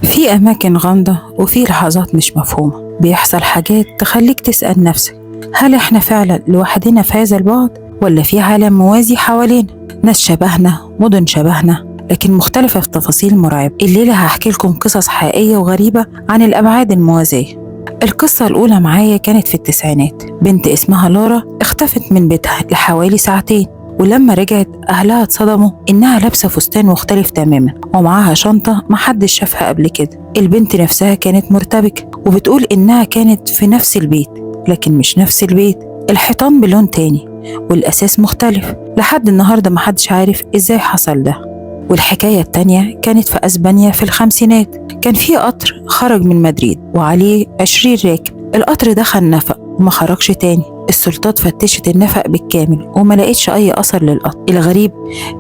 في أماكن غامضة وفي لحظات مش مفهومة بيحصل حاجات تخليك تسأل نفسك، هل إحنا فعلا لوحدنا في هذا البعد ولا في عالم موازي حوالينا؟ ناس شبهنا، مدن شبهنا، لكن مختلفة في تفاصيل مرعبة. الليلة هحكي لكم قصص حقيقية وغريبة عن الأبعاد الموازية. القصة الأولى معايا كانت في التسعينات. بنت اسمها لارا اختفت من بيتها لحوالي ساعتين، ولما رجعت أهلها اتصدموا إنها لابسة فستان مختلف تماما ومعاها شنطة محدش شافها قبل كده. البنت نفسها كانت مرتبكة وبتقول إنها كانت في نفس البيت، لكن مش نفس البيت، الحيطان بلون تاني والأساس مختلف. لحد النهاردة محدش عارف إزاي حصل ده. والحكاية التانية كانت في أسبانيا في الخمسينات. كان في قطر خرج من مدريد وعليه 20 راكب. القطر دخل نفق وما خرجش تاني. السلطات فتشت النفق بالكامل وما لقيتش أي أثر للقطر. الغريب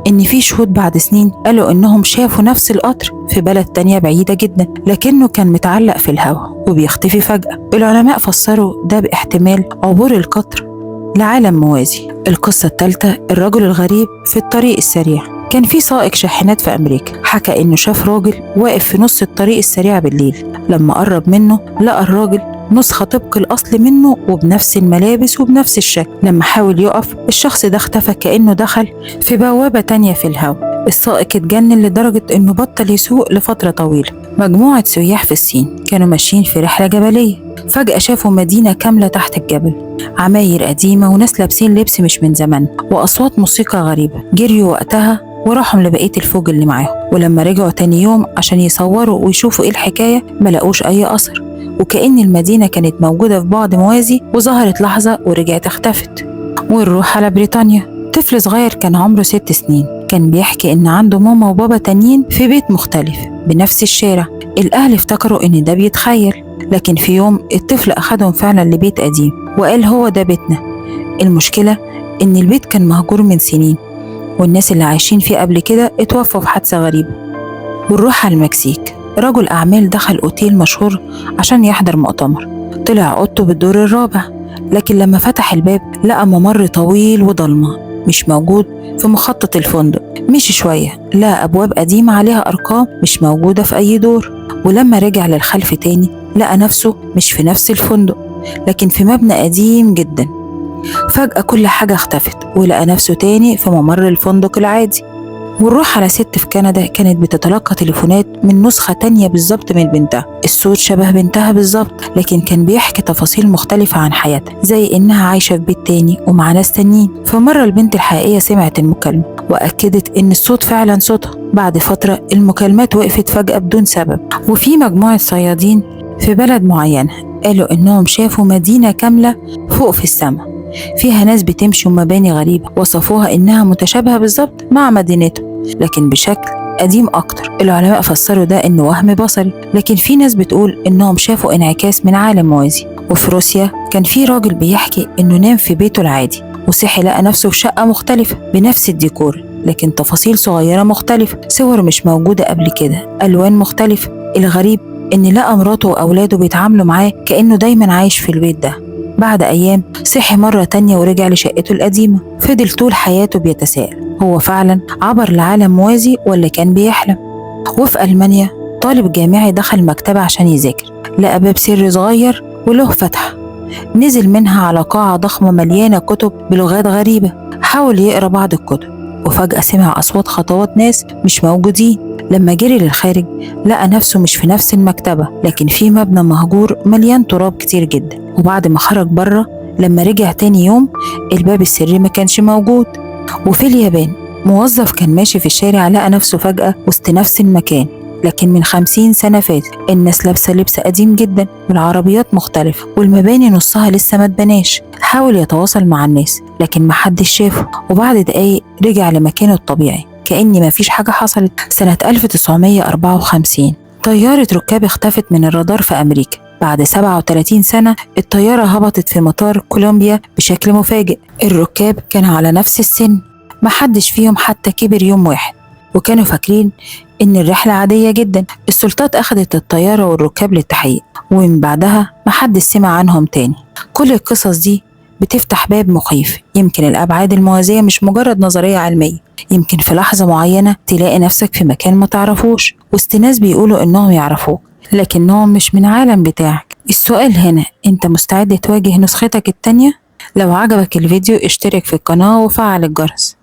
إن في شهود بعد سنين قالوا إنهم شافوا نفس القطر في بلد تانية بعيدة جدا، لكنه كان متعلق في الهواء وبيختفي فجأة. العلماء فسروا ده باحتمال عبور القطر لعالم موازي. القصة الثالثة، الرجل الغريب في الطريق السريع. كان في سائق شاحنات في أمريكا حكى إنه شاف راجل واقف في نص الطريق السريع بالليل. لما قرب منه لقى الراجل نسخة طبق الأصل منه وبنفس الملابس وبنفس الشكل. لما حاول يقف الشخص ده اختفى كأنه دخل في بوابة تانية في الهواء. السائق اتجنن لدرجة إنه بطل يسوق لفترة طويلة. مجموعة سياح في الصين كانوا ماشيين في رحلة جبلية، فجأة شافوا مدينة كاملة تحت الجبل، عماير قديمة وناس لابسين لبس مش من زمان وأصوات موسيقى غريبة. جريوا وقتها وراحوا لبقية الفوج اللي معاهم، ولما رجعوا تاني يوم عشان يصوروا ويشوفوا ايه الحكاية ما لقوش أي أثر، وكأن المدينة كانت موجودة في بعد موازي وظهرت لحظة ورجعت اختفت. ونروح على بريطانيا. طفل صغير كان عمره 6 سنين كان بيحكي إن عنده ماما وبابا تانيين في بيت مختلف بنفس الشارع. الأهل افتكروا إن ده بيتخيل، لكن في يوم الطفل أخدهم فعلا لبيت قديم وقال هو ده بيتنا. المشكلة إن البيت كان مهجور من سنين والناس اللي عايشين فيه قبل كده اتوفوا في حادثة غريبة. ونروح على المكسيك. رجل أعمال دخل أوتيل مشهور عشان يحضر مؤتمر. طلع أوضته بالدور الرابع، لكن لما فتح الباب لقى ممر طويل وضلمة مش موجود في مخطط الفندق. مشي شوية لقى أبواب قديمة عليها أرقام مش موجودة في أي دور. ولما رجع للخلف تاني لقى نفسه مش في نفس الفندق، لكن في مبنى قديم جدا. فجأة كل حاجة اختفت ولقى نفسه تاني في ممر الفندق العادي. ونروح على ست في كندا كانت بتتلقى تليفونات من نسخة تانية بالظبط من بنتها. الصوت شبه بنتها بالظبط، لكن كان بيحكي تفاصيل مختلفة عن حياتها، زي إنها عايشة في بيت تاني ومع ناس تانيين. فمرة البنت الحقيقية سمعت المكالمة وأكدت إن الصوت فعلا صوتها. بعد فترة المكالمات وقفت فجأة بدون سبب. وفي مجموعة صيادين في بلد معينة قالوا إنهم شافوا مدينة كاملة فوق في السماء فيها ناس بتمشي ومباني غريبة، وصفوها إنها متشابهة بالظبط مع مدينتهم لكن بشكل قديم أكتر. العلماء فسروا ده إنه وهم بصري، لكن في ناس بتقول إنهم شافوا انعكاس من عالم موازي. وفي روسيا كان في راجل بيحكي إنه نام في بيته العادي وصحي لقى نفسه في شقة مختلفة بنفس الديكور، لكن تفاصيل صغيرة مختلفة، صور مش موجودة قبل كده، ألوان مختلفة. الغريب إن لقى مراته وأولاده بيتعاملوا معاه كأنه دايما عايش في البيت ده. بعد أيام صحي مرة تانية ورجع لشقته القديمة. فضل طول حياته بيتساءل هو فعلا عبر لعالم موازي ولا كان بيحلم. وفي ألمانيا طالب جامعي دخل مكتبة عشان يذاكر، لقى باب سري صغير وله فتحة، نزل منها على قاعة ضخمة مليانة كتب بلغات غريبة. حاول يقرأ بعض الكتب وفجأة سمع أصوات خطوات ناس مش موجودين. لما جري للخارج لقى نفسه مش في نفس المكتبة، لكن في مبنى مهجور مليان تراب كتير جدا. وبعد ما خرج بره لما رجع تاني يوم الباب السري ما كانش موجود. وفي اليابان موظف كان ماشي في الشارع لقى نفسه فجأة وسط نفس المكان، لكن من 50 سنة فاتت. الناس لابسة لبس قديم جدا والعربيات مختلفة والمباني نصها لسه ما اتبناش. حاول يتواصل مع الناس لكن محدش شافه، وبعد دقايق رجع لمكانه الطبيعي كأن مفيش حاجة حصلت. سنة 1954 طيارة ركاب اختفت من الرادار في أمريكا. بعد 37 سنة الطيارة هبطت في مطار كولومبيا بشكل مفاجئ. الركاب كانوا على نفس السن، محدش فيهم حتى كبر يوم واحد، وكانوا فاكرين إن الرحلة عادية جدا. السلطات أخذت الطيارة والركاب للتحقيق، ومن بعدها محدش سمع عنهم تاني. كل القصص دي بتفتح باب مخيف. يمكن الأبعاد الموازية مش مجرد نظرية علمية، يمكن في لحظة معينة تلاقي نفسك في مكان ما تعرفوش وسط ناس بيقولوا إنهم يعرفوك لكنهم مش من عالم بتاعك. السؤال هنا، أنت مستعد تواجه نسختك التانية؟ لو عجبك الفيديو اشترك في القناة وفعل الجرس.